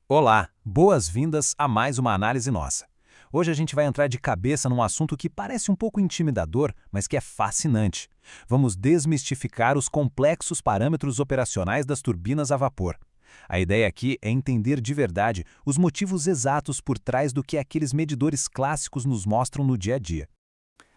Olá, boas-vindas a mais uma análise nossa. Hoje a gente vai entrar de cabeça num assunto que parece um pouco intimidador, mas que é fascinante. Vamos desmistificar os complexos parâmetros operacionais das turbinas a vapor. A ideia aqui é entender de verdade os motivos exatos por trás do que aqueles medidores clássicos nos mostram no dia a dia.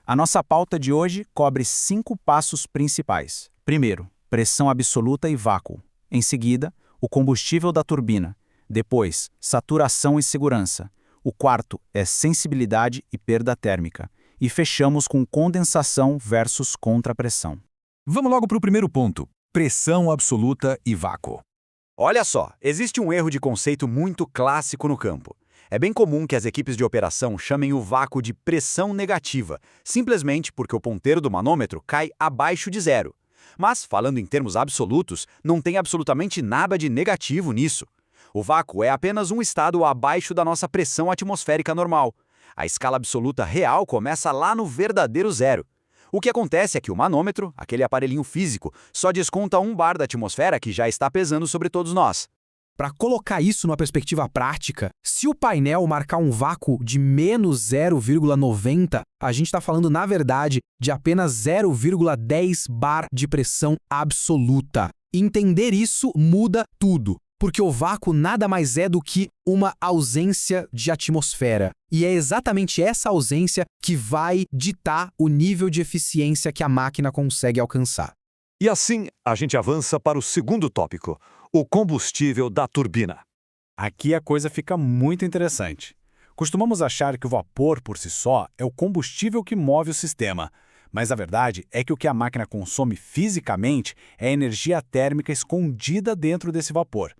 A nossa pauta de hoje cobre 5 passos principais. Primeiro, pressão absoluta e vácuo. Em seguida, o combustível da turbina. Depois, saturação e segurança. O quarto é sensibilidade e perda térmica. E fechamos com condensação versus contrapressão. Vamos logo para o primeiro ponto: pressão absoluta e vácuo. Olha só, existe um erro de conceito muito clássico no campo. É bem comum que as equipes de operação chamem o vácuo de pressão negativa, simplesmente porque o ponteiro do manômetro cai abaixo de zero. Mas, falando em termos absolutos, não tem absolutamente nada de negativo nisso. O vácuo é apenas um estado abaixo da nossa pressão atmosférica normal. A escala absoluta real começa lá no verdadeiro zero. O que acontece é que o manômetro, aquele aparelhinho físico, só desconta 1 bar da atmosfera que já está pesando sobre todos nós. Para colocar isso numa perspectiva prática, se o painel marcar um vácuo de menos 0,90, a gente está falando, na verdade, de apenas 0,10 bar de pressão absoluta. Entender isso muda tudo, porque o vácuo nada mais é do que uma ausência de atmosfera. E é exatamente essa ausência que vai ditar o nível de eficiência que a máquina consegue alcançar. E assim, a gente avança para o segundo tópico: o combustível da turbina. Aqui a coisa fica muito interessante. Costumamos achar que o vapor, por si só, é o combustível que move o sistema. Mas a verdade é que o que a máquina consome fisicamente é energia térmica escondida dentro desse vapor.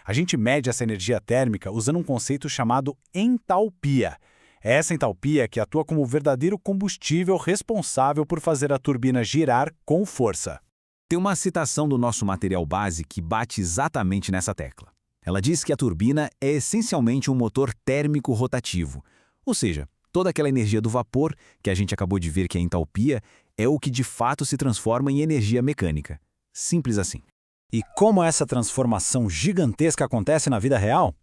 A gente mede essa energia térmica usando um conceito chamado entalpia. É essa entalpia que atua como o verdadeiro combustível responsável por fazer a turbina girar com força. Tem uma citação do nosso material base que bate exatamente nessa tecla. Ela diz que a turbina é essencialmente um motor térmico rotativo, ou seja, toda aquela energia do vapor, que a gente acabou de ver que é entalpia, é o que de fato se transforma em energia mecânica. Simples assim. E como essa transformação gigantesca acontece na vida real?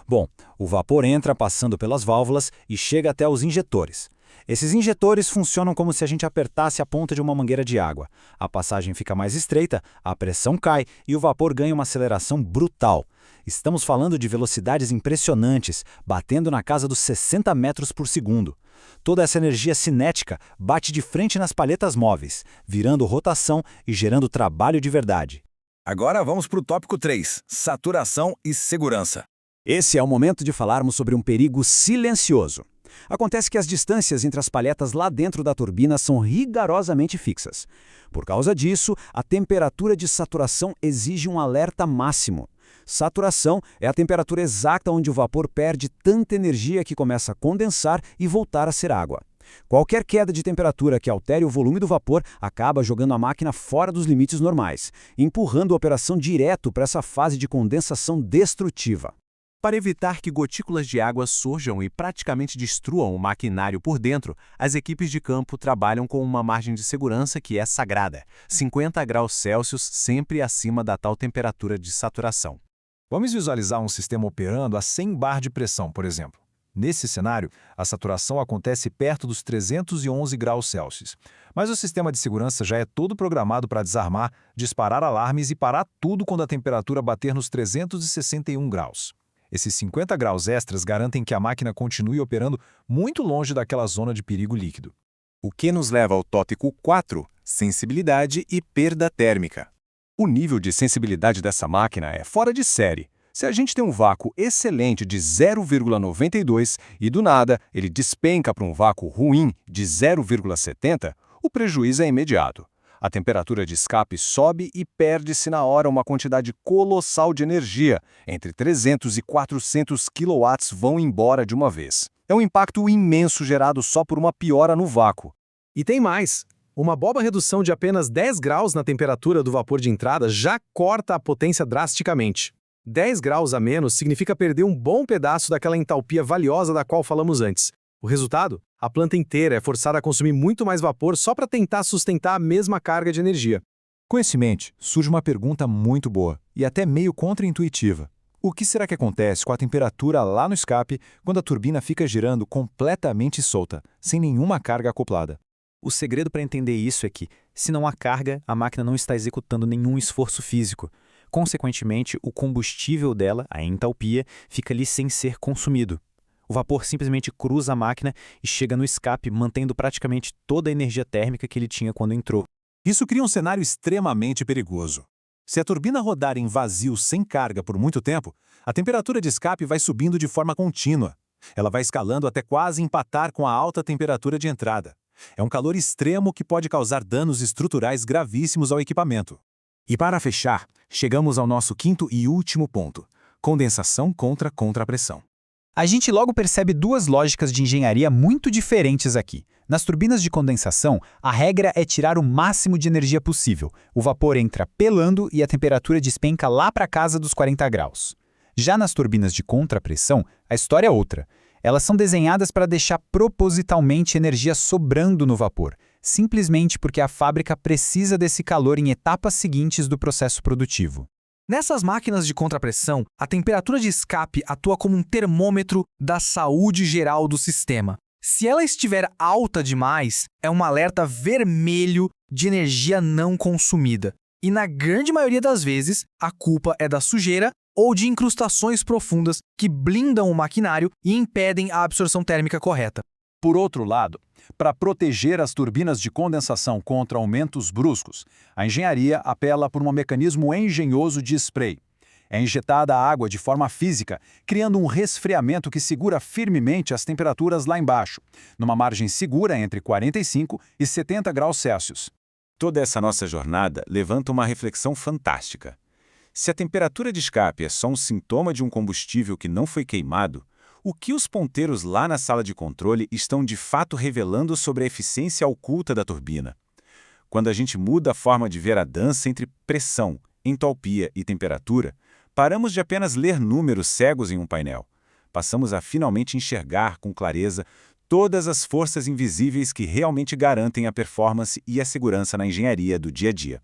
Bom, o vapor entra passando pelas válvulas e chega até os injetores. Esses injetores funcionam como se a gente apertasse a ponta de uma mangueira de água. A passagem fica mais estreita, a pressão cai e o vapor ganha uma aceleração brutal. Estamos falando de velocidades impressionantes, batendo na casa dos 60 metros por segundo. Toda essa energia cinética bate de frente nas palhetas móveis, virando rotação e gerando trabalho de verdade. Agora vamos para o tópico 3: saturação e segurança. Esse é o momento de falarmos sobre um perigo silencioso. Acontece que as distâncias entre as palhetas lá dentro da turbina são rigorosamente fixas. Por causa disso, a temperatura de saturação exige um alerta máximo. Saturação é a temperatura exata onde o vapor perde tanta energia que começa a condensar e voltar a ser água. Qualquer queda de temperatura que altere o volume do vapor acaba jogando a máquina fora dos limites normais, empurrando a operação direto para essa fase de condensação destrutiva. Para evitar que gotículas de água surjam e praticamente destruam o maquinário por dentro, as equipes de campo trabalham com uma margem de segurança que é sagrada: 50 graus Celsius, sempre acima da tal temperatura de saturação. Vamos visualizar um sistema operando a 100 bar de pressão, por exemplo. Nesse cenário, a saturação acontece perto dos 311 graus Celsius. Mas o sistema de segurança já é todo programado para desarmar, disparar alarmes e parar tudo quando a temperatura bater nos 361 graus. Esses 50 graus extras garantem que a máquina continue operando muito longe daquela zona de perigo líquido. O que nos leva ao tópico 4, sensibilidade e perda térmica. O nível de sensibilidade dessa máquina é fora de série. Se a gente tem um vácuo excelente de 0,92 e do nada ele despenca para um vácuo ruim de 0,70, o prejuízo é imediato. A temperatura de escape sobe e perde-se na hora uma quantidade colossal de energia. Entre 300 e 400 kW vão embora de uma vez. É um impacto imenso gerado só por uma piora no vácuo. E tem mais. Uma boba redução de apenas 10 graus na temperatura do vapor de entrada já corta a potência drasticamente. 10 graus a menos significa perder um bom pedaço daquela entalpia valiosa da qual falamos antes. O resultado? A planta inteira é forçada a consumir muito mais vapor só para tentar sustentar a mesma carga de energia. Com isso em mente, surge uma pergunta muito boa e até meio contraintuitiva. O que será que acontece com a temperatura lá no escape quando a turbina fica girando completamente solta, sem nenhuma carga acoplada? O segredo para entender isso é que, se não há carga, a máquina não está executando nenhum esforço físico. Consequentemente, o combustível dela, a entalpia, fica ali sem ser consumido. O vapor simplesmente cruza a máquina e chega no escape, mantendo praticamente toda a energia térmica que ele tinha quando entrou. Isso cria um cenário extremamente perigoso. Se a turbina rodar em vazio sem carga por muito tempo, a temperatura de escape vai subindo de forma contínua. Ela vai escalando até quase empatar com a alta temperatura de entrada. É um calor extremo que pode causar danos estruturais gravíssimos ao equipamento. E para fechar, chegamos ao nosso quinto e último ponto: condensação contra contrapressão. A gente logo percebe duas lógicas de engenharia muito diferentes aqui. Nas turbinas de condensação, a regra é tirar o máximo de energia possível. O vapor entra pelando e a temperatura despenca lá para casa dos 40 graus. Já nas turbinas de contrapressão, a história é outra. Elas são desenhadas para deixar propositalmente energia sobrando no vapor, simplesmente porque a fábrica precisa desse calor em etapas seguintes do processo produtivo. Nessas máquinas de contrapressão, a temperatura de escape atua como um termômetro da saúde geral do sistema. Se ela estiver alta demais, é um alerta vermelho de energia não consumida. E na grande maioria das vezes, a culpa é da sujeira ou de incrustações profundas que blindam o maquinário e impedem a absorção térmica correta. Por outro lado, para proteger as turbinas de condensação contra aumentos bruscos, a engenharia apela por um mecanismo engenhoso de spray. É injetada a água de forma física, criando um resfriamento que segura firmemente as temperaturas lá embaixo, numa margem segura entre 45 e 70 graus Celsius. Toda essa nossa jornada levanta uma reflexão fantástica. Se a temperatura de escape é só um sintoma de um combustível que não foi queimado, o que os ponteiros lá na sala de controle estão de fato revelando sobre a eficiência oculta da turbina? Quando a gente muda a forma de ver a dança entre pressão, entalpia e temperatura, paramos de apenas ler números cegos em um painel. Passamos a finalmente enxergar com clareza todas as forças invisíveis que realmente garantem a performance e a segurança na engenharia do dia a dia.